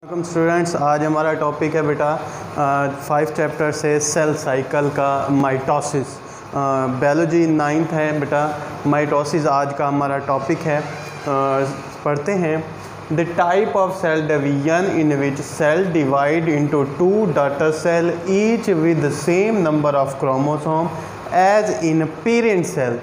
Welcome students, आज हमारा topic है बेटा 5 चैप्टर से सेल साइकिल का माइटोसिस। बायोलॉजी 9th है बेटा। माइटोसिस आज का हमारा टॉपिक है। पढ़ते हैं। The type of cell division in which cell divide into 2 daughter cell each with same number of chromosome as in parent cell.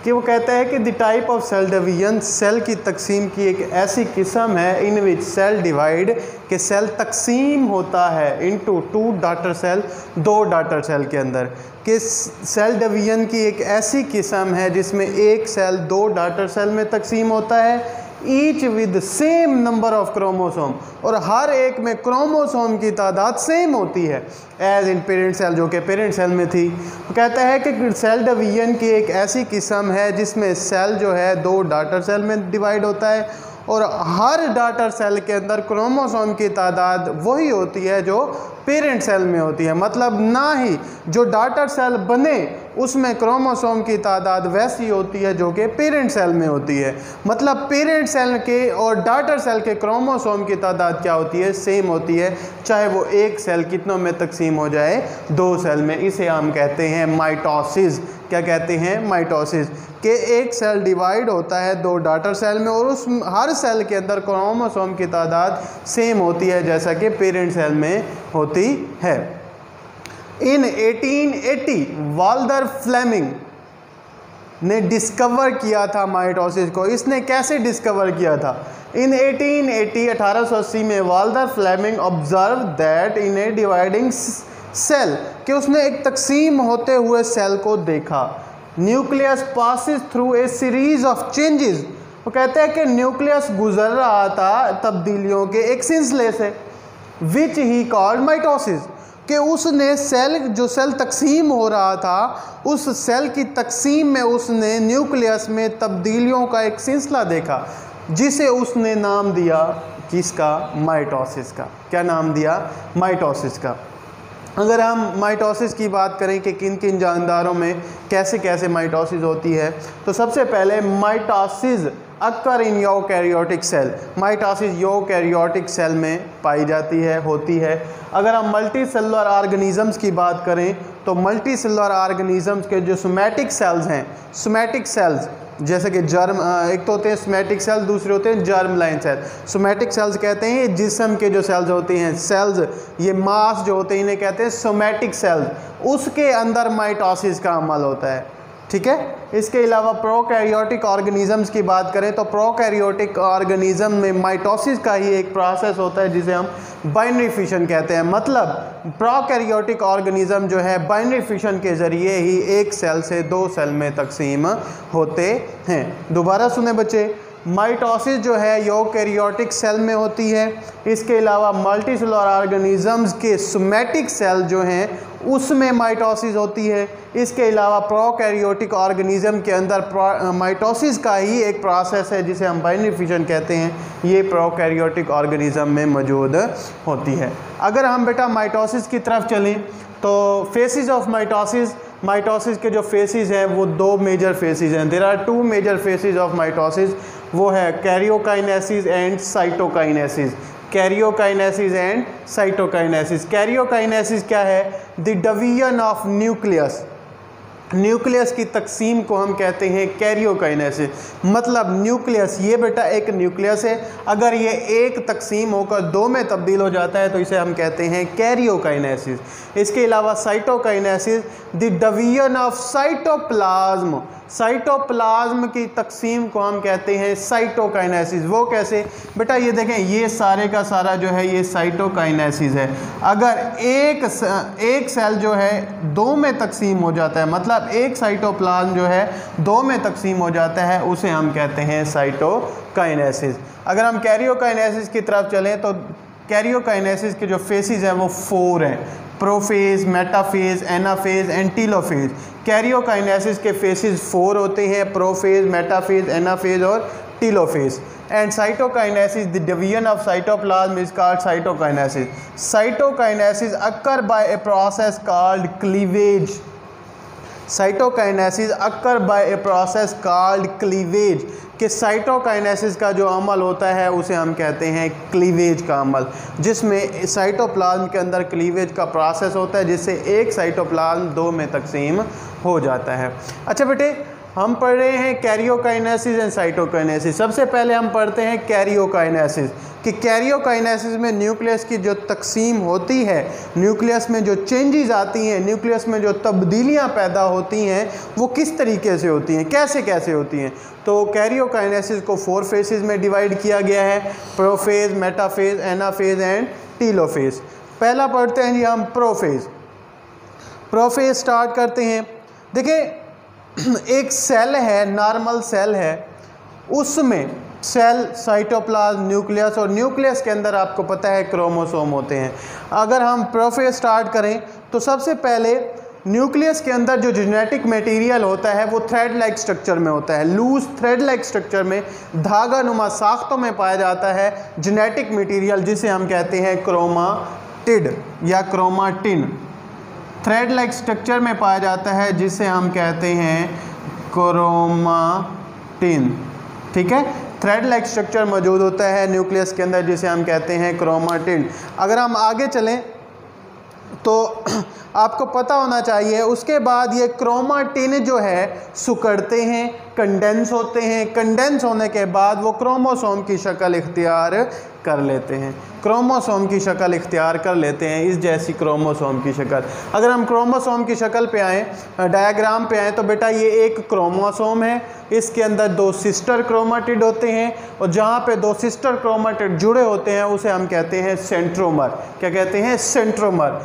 कि वो कहता है कि the type of cell division cell की तकसीम की एक ऐसी किस्म है इन विच सेल डिवाइड कि सेल तकसीम होता है into 2 daughter cell, 2 daughter cell के अंदर। कि सेल डिवीजन की एक ऐसी किस्म है जिसमें एक सेल 2 डॉटर सेल में तकसीम होता है, each with same number of chromosome, और हर एक में क्रोमोसोम की तादाद सेम होती है एज इन पेरेंट सेल, जो कि पेरेंट सेल में थी। वो कहता है कि सेल डिवीजन की एक ऐसी किस्म है जिसमें सेल जो है 2 डॉटर सेल में डिवाइड होता है और हर डॉटर सेल के अंदर क्रोमोसोम की तादाद वही होती है जो पेरेंट सेल में होती है। मतलब ना ही जो डॉटर सेल बने उसमें क्रोमोसोम की तादाद वैसी होती है जो कि पेरेंट सेल में होती है। मतलब पेरेंट सेल के और डॉटर सेल के क्रोमोसोम की तादाद क्या होती है? सेम होती है, चाहे वो एक सेल कितनों में तकसीम हो जाए, 2 सेल में। इसे हम कहते हैं माइटोसिस। क्या कहते हैं? माइटोसिस। कि एक सेल डिवाइड होता है 2 डॉटर सेल में और उस हर सेल के अंदर क्रोमोसोम की तादाद सेम होती है जैसा कि पेरेंट सेल में होती है। इन 1880 वाल्टर फ्लेमिंग ने डिस्कवर किया था माइटोसिस को। इसने कैसे डिस्कवर किया था? इन 1880 में Walter Flemming observe that in a dividing cell, कि उसने एक तकसीम होते हुए सेल को देखा। Nucleus passes through a series of changes. वो कहते हैं कि न्यूक्लियस गुजर रहा था तब्दीलियों के एक सिलसिले से, विच ही कॉल्ड माइटोसिस। कि उसने सेल तकसीम हो रहा था, उस सेल की तकसीम में उसने न्यूक्लियस में तब्दीलियों का एक सिलसिला देखा जिसे उसने नाम दिया किसका? माइटोसिस का। क्या नाम दिया? माइटोसिस का। अगर हम माइटोसिस की बात करें कि किन किन जानदारों में कैसे कैसे माइटोसिस होती है, तो सबसे पहले mitosis occur in eukaryotic cell. Mitosis eukaryotic cell में पाई जाती है, होती है। अगर हम मल्टी सेलुलर ऑर्गेनिजम्स की बात करें तो मल्टी सेलुलर ऑर्गेनिजम्स के जो सोमैटिक सेल्स हैं, सोमैटिक सेल्स जैसे कि एक तो होते हैं सोमैटिक सेल, दूसरे होते हैं germ line cell. Somatic cells कहते हैं ये जिस्म के जो सेल्स होते हैं, सेल्स ये मास जो होते हैं इन्हें कहते हैं सोमैटिक सेल्स। उसके अंदर माइटोसिस का अमल होता है, ठीक है। इसके अलावा प्रोकैरियोटिक ऑर्गेनिजम्स की बात करें तो प्रोकैरियोटिक ऑर्गेनिज्म में माइटोसिस का ही एक प्रोसेस होता है जिसे हम बाइनरी फिशन कहते हैं। मतलब प्रोकैरियोटिक ऑर्गेनिज्म जो है बाइनरी फिशन के ज़रिए ही एक सेल से 2 सेल में तकसीम होते हैं। दोबारा सुने बच्चे, माइटोसिस जो है यूकैरियोटिक सेल में होती है। इसके अलावा मल्टी सेलुलर ऑर्गेनिजम्स के सोमैटिक सेल जो हैं उसमें माइटोसिस होती है। इसके अलावा प्रोकैरियोटिक ऑर्गेनिज्म के अंदर माइटोसिस का ही एक प्रोसेस है जिसे हम बाइनरी फिशन कहते हैं, ये प्रोकैरियोटिक ऑर्गेनिज्म में मौजूद होती है। अगर हम बेटा माइटोसिस की तरफ चलें तो फेसेस ऑफ माइटोसिस के जो फेसेस हैं वो 2 मेजर फेसेस हैं। There are 2 major phases of mitosis. वो है karyokinesis and cytokinesis. Karyokinesis and cytokinesis. Karyokinesis क्या है? The division of nucleus. Nucleus की तकसीम को हम कहते हैं कैरियोकाइनेसिस। मतलब न्यूक्लियस, ये बेटा एक न्यूक्लियस है, अगर ये एक तकसीम होकर 2 में तब्दील हो जाता है तो इसे हम कहते हैं कैरियोकाइनेसिस। इसके अलावा cytokinesis, the division of cytoplasm. Cytoplasm की तकसीम को हम कहते हैं साइटोकाइनेसिस। वो कैसे? बेटा ये देखें, ये सारे का सारा जो है ये साइटोकाइनेसिस है। अगर एक सेल जो है 2 में तकसीम हो जाता है, मतलब एक साइटोप्लाज्म जो है 2 में तकसीम हो जाता है, उसे हम कहते हैं साइटोकाइनेसिस। अगर हम कैरियोकाइनेसिस की तरफ चलें तो कैरियोकाइनेसिस के जो फेसेस हैं वो 4 हैं। Prophase, metaphase, anaphase and telophase. Karyokinesis के फेसेस 4 होते हैं, प्रोफेज, मेटाफेज, एनाफेज और telophase. And cytokinesis, the division of cytoplasm is called cytokinesis. Cytokinesis occur by a process called cleavage. Cytokinesis occur by a process called cleavage, कि cytokinesis का जो अमल होता है उसे हम कहते हैं क्लीवेज का अमल, जिसमें साइटोप्लाज्म के अंदर क्लीवेज का प्रोसेस होता है जिससे एक साइटोप्लाज्म दो में तकसीम हो जाता है। अच्छा बेटे, हम पढ़ रहे हैं कैरियोकाइनेसिस एंड साइटोकाइनेसिस। सबसे पहले हम पढ़ते हैं कैरियोकाइनेसिस, कि कैरियोकाइनेसिस में न्यूक्लियस की जो तकसीम होती है, न्यूक्लियस में जो चेंजेस आती हैं, न्यूक्लियस में जो तब्दीलियां पैदा होती हैं वो किस तरीके से होती हैं, कैसे कैसे होती हैं। तो कैरियोकाइनेसिस को 4 फेजेस में डिवाइड किया गया है, prophase, metaphase, anaphase and telophase. पहला पढ़ते हैं जी हम प्रोफेज। प्रोफेज स्टार्ट करते हैं। देखिए, एक सेल है, नॉर्मल सेल है, उसमें सेल, साइटोप्लाज्म, न्यूक्लियस, और न्यूक्लियस के अंदर आपको पता है क्रोमोसोम होते हैं। अगर हम प्रोफेज स्टार्ट करें तो सबसे पहले न्यूक्लियस के अंदर जो जेनेटिक मटेरियल होता है वो थ्रेड लाइक स्ट्रक्चर में होता है, लूज थ्रेड लाइक स्ट्रक्चर में, धागा नुमा साख्तों में पाया जाता है जेनेटिक मटेरियल, जिसे हम कहते हैं क्रोमाटिड या क्रोमाटिन। थ्रेड लाइक स्ट्रक्चर में पाया जाता है जिसे हम कहते हैं क्रोमाटिन। ठीक है, थ्रेड लाइक स्ट्रक्चर मौजूद होता है न्यूक्लियस के अंदर जिसे हम कहते हैं क्रोमाटिन। अगर हम आगे चलें तो आपको पता होना चाहिए, उसके बाद ये क्रोमाटिन जो है सिकुड़ते हैं, कंडेंस होते हैं, कंडेंस होने के बाद वो क्रोमोसोम की शक्ल इख्तियार कर लेते हैं, क्रोमोसोम की शक्ल इख्तियार कर लेते हैं, इस जैसी क्रोमोसोम की शक्ल। अगर हम क्रोमोसोम की शक्ल पे आएँ, डायग्राम पे आएँ, तो बेटा ये एक क्रोमोसोम है, इसके अंदर 2 सिस्टर क्रोमाटिड होते हैं, और जहाँ पे 2 सिस्टर क्रोमाटिड जुड़े होते हैं उसे हम कहते हैं सेंट्रोमर। क्या कहते हैं? सेंट्रोमर।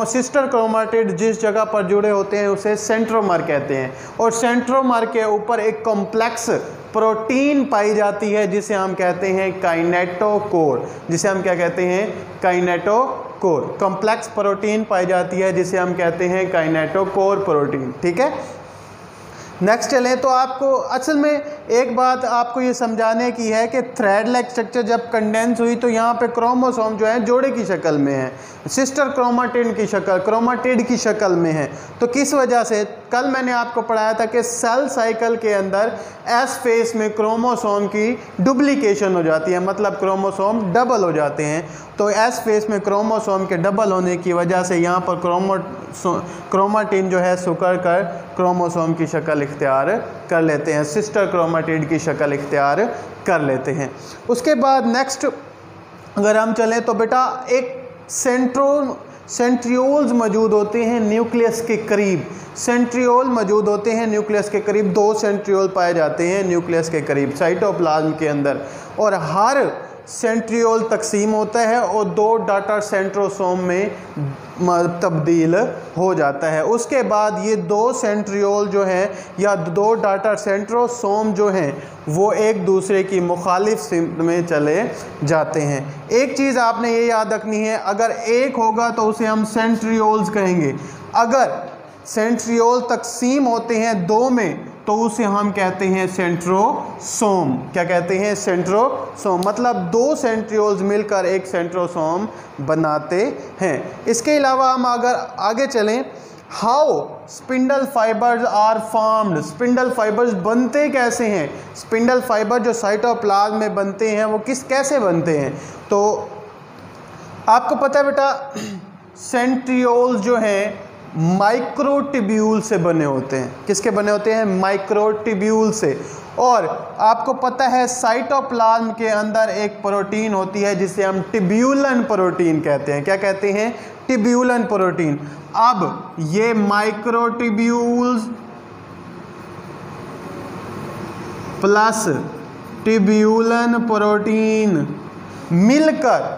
सिस्टर क्रोमाटिड जिस जगह पर जुड़े होते हैं उसे सेंट्रोमर कहते हैं, और सेंट्रोमर के ऊपर एक कॉम्प्लेक्स प्रोटीन पाई जाती है जिसे हम कहते हैं काइनेटोकोर, जिसे हम क्या कहते हैं? काइनेटोकोर। कॉम्प्लेक्स प्रोटीन पाई जाती है जिसे हम कहते हैं काइनेटोकोर प्रोटीन। ठीक है, नेक्स्ट चलें तो आपको असल में एक बात आपको ये समझाने की है कि थ्रेड लाइक स्ट्रक्चर जब कंडेंस हुई तो यहाँ पे क्रोमोसोम जो है जोड़े की शक्ल में है, सिस्टर क्रोमाटिन की शक्ल, क्रोमाटिड की शक्ल में है। तो किस वजह से? कल मैंने आपको पढ़ाया था कि सेल साइकिल के अंदर एस फेज में क्रोमोसोम की डुप्लीकेशन हो जाती है, मतलब क्रोमोसोम डबल हो जाते हैं। तो एस फेज में क्रोमोसोम के डबल होने की वजह से यहाँ पर क्रोमाटिन जो है सिकुड़ कर क्रोमोसोम की शक्ल इख्तियार कर लेते हैं, सिस्टर क्रोमाटिड की शक्ल इख्तियार कर लेते हैं। उसके बाद नेक्स्ट अगर हम चलें तो बेटा एक सेंट्रियोल्स मौजूद होते हैं न्यूक्लियस के करीब, सेंट्रियोल मौजूद होते हैं न्यूक्लियस के करीब, 2 सेंट्रियोल पाए जाते हैं न्यूक्लियस के करीब साइटोप्लाज्म के अंदर, और हर सेंट्रियोल तकसीम होता है और 2 डॉटर सेंट्रोसोम में तब्दील हो जाता है। उसके बाद ये 2 सेंट्रियोल जो हैं या 2 डॉटर सेंट्रोसोम जो हैं वो एक दूसरे की मुखालिफ सिमत में चले जाते हैं। एक चीज़ आपने ये याद रखनी है, अगर एक होगा तो उसे हम सेंट्रियोल्स कहेंगे, अगर सेंट्रियोल तकसीम होते हैं 2 में तो उसे हम कहते हैं सेंट्रोसोम। क्या कहते हैं? सेंट्रोसोम। मतलब 2 सेंट्रियोल्स मिलकर एक सेंट्रोसोम बनाते हैं। इसके अलावा हम अगर आगे चलें, how spindle fibres are formed, spindle fibres बनते कैसे हैं? स्पिंडल फाइबर जो साइटोप्लाज्म में बनते हैं वो कैसे बनते हैं? तो आपको पता है बेटा, सेंट्रियोल्स जो हैं माइक्रोट्यूब्यूल से बने होते हैं। किसके बने होते हैं? माइक्रोट्यूब्यूल से। और आपको पता है साइटोप्लाज्म के अंदर एक प्रोटीन होती है जिसे हम ट्यूब्यूलन प्रोटीन कहते हैं। क्या कहते हैं? ट्यूब्यूलन प्रोटीन। अब ये माइक्रोट्यूब्यूल्स प्लस ट्यूब्यूलन प्रोटीन मिलकर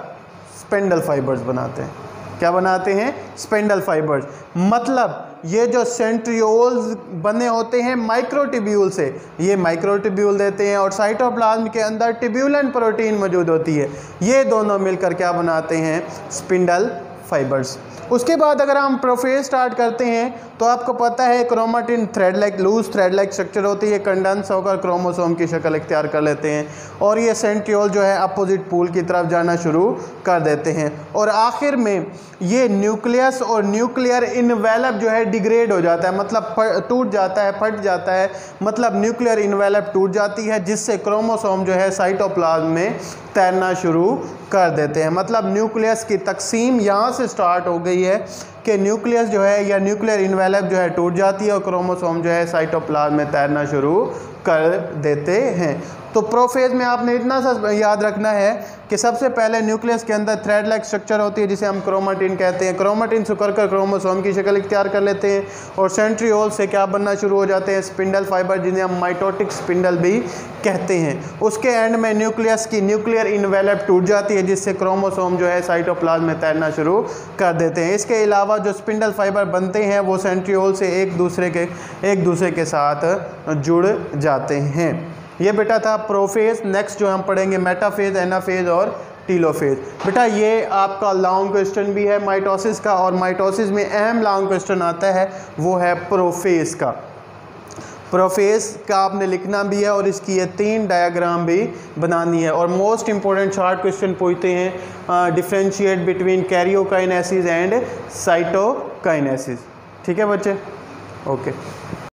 स्पिंडल फाइबर्स बनाते हैं। क्या बनाते हैं? Spindle fibres. मतलब ये जो सेंट्रियोल्स बने होते हैं माइक्रोट्यूब्यूल से, ये माइक्रोट्यूब्यूल देते हैं, और साइटोप्लाज्म के अंदर ट्यूब्यूलन प्रोटीन मौजूद होती है, ये दोनों मिलकर क्या बनाते हैं? Spindle fibres. उसके बाद अगर हम प्रोफेज स्टार्ट करते हैं तो आपको पता है chromatin thread like loose thread like structure होती है, कंडेंस होकर क्रोमोसोम की शक्ल इख्तियार कर लेते हैं और ये सेंट्रियोल जो है अपोजिट पोल की तरफ जाना शुरू कर देते हैं और आखिर में ये न्यूक्लियस और न्यूक्लियर इनवेलप जो है डिग्रेड हो जाता है, मतलब टूट जाता है, फट जाता है, मतलब न्यूक्लियर इनवेलप टूट जाती है जिससे क्रोमोसोम जो है साइटोप्लाज्म में तैरना शुरू कर देते हैं। मतलब न्यूक्लियस की तकसीम यहाँ से स्टार्ट हो गई है कि न्यूक्लियस जो है या न्यूक्लियर इनवेलप जो है टूट जाती है और क्रोमोसोम जो है साइटोप्लाज्म में तैरना शुरू कर देते हैं। तो प्रोफेज में आपने इतना सा याद रखना है कि सबसे पहले न्यूक्लियस के अंदर थ्रेड लाइक स्ट्रक्चर होती है जिसे हम क्रोमेटिन कहते हैं। क्रोमेटिन सुकर कर क्रोमोसोम की शक्ल इख्तियार कर लेते हैं और सेंट्रियोल से क्या बनना शुरू हो जाते हैं, स्पिंडल फाइबर, जिन्हें हम माइटोटिक स्पिंडल भी कहते हैं। उसके एंड में न्यूक्लियस की न्यूक्लियर इनवेलप टूट जाती है जिससे क्रोमोसोम जो है साइटोप्लाज्म में तैरना शुरू कर देते हैं। इसके अलावा जो स्पिंडल फाइबर बनते हैं वो सेंट्रियोल से एक दूसरे के साथ जुड़ जाते हैं। ये बेटा था प्रोफेज। नेक्स्ट जो हम पढ़ेंगे मेटाफेज, एनाफेज और टीलोफेज। बेटा ये आपका लॉन्ग क्वेश्चन भी है माइटोसिस का और माइटोसिस में अहम लॉन्ग क्वेश्चन आता है वो है प्रोफेज का। प्रोफेज का आपने लिखना भी है और इसकी ये 3 डायग्राम भी बनानी है और मोस्ट इंपॉर्टेंट शॉर्ट क्वेश्चन पूछते हैं differentiate between karyokinesis and cytokinesis. ठीक है बच्चे, ओके।